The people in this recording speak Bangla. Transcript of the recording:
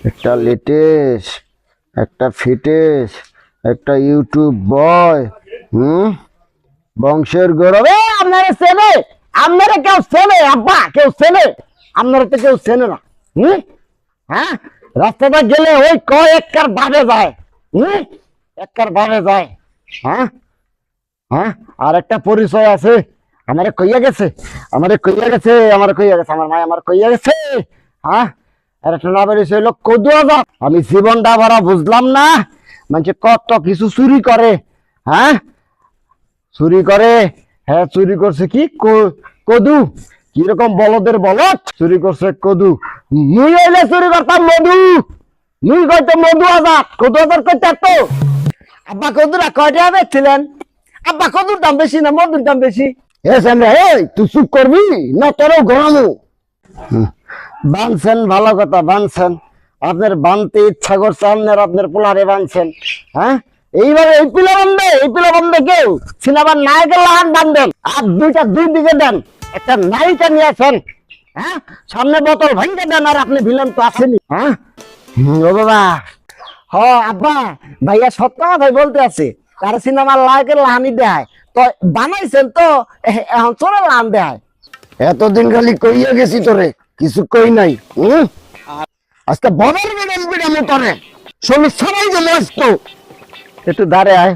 একটা লেটেস্ট, একটা ফিটেস, একটা ইউটিউব বয়। বংশের গৌরব। আপনারা চেনে? আপনারা কেউ চেনে? আব্বা কেউ চেনে? আপনারা তো কেউ চেনে না। হ্যাঁ, রাস্তাটা গেলে ওই কয় একবার ভাবে যায়। একবার ভাবে যায়। হ্যাঁ হ্যাঁ, আর একটা পরিচয় আছে। আমারে কইয়া গেছে, আমারে কইয়া গেছে, আমারে কইয়া গেছে, আমার মা আমার কইয়া গেছে। হ্যাঁ, আর একটা না বেরিয়েছে হইলো কদুয়া। আমি জীবনটা ভরা বুঝলাম না, মানে কত কিছু চুরি করে। হ্যাঁ, চুরি করে। হ্যাঁ, চুরি করছে কি কদু। কিরকম বলদের বলদ চুরি করছে কদু। মুই হইলে চুরি করতাম মধু। মুই কইতো মধু আজাদ, কদু আজাদ কইতে তো। আব্বা কদুরা কয়টা বেচছিলেন? আব্বা কদুর দাম বেশি না মধুর দাম বেশি? এই তুই চুপ করবি না তোরও গরমও। বানছেন, ভালো কথা বানছেন। আপনার বানতে ইচ্ছা করছে, আপনার পোলারে বানছেন। হ্যাঁ, এইভাবে এই পিলা বান্ধে, এই পিলা বান্ধে কেউ সিনেমার নায়কের লাহান বান্ধেন। আর দুই দিকে দেন, একটা নায়িকা নিয়ে আসেন। হ্যাঁ, সামনে বোতল ভাঙতে দেন, আর আপনি ভিলেন তো আসেনি। হ্যাঁ, ও বাবা। হ আব্বা, ভাইয়া সত্য কথাই বলতে আছে। তার সিনেমার নায়কের লাহানি দেয় তো বানাইছেন তো, এখন চোরের লাহান দেয়। এতদিন খালি কইয়া গেছি তোরে, কিছু কই নাই। আজকে বদল বেড়ে তোরে শোনো সবাই যে মস্ত। একটু দাঁড়ে আয়।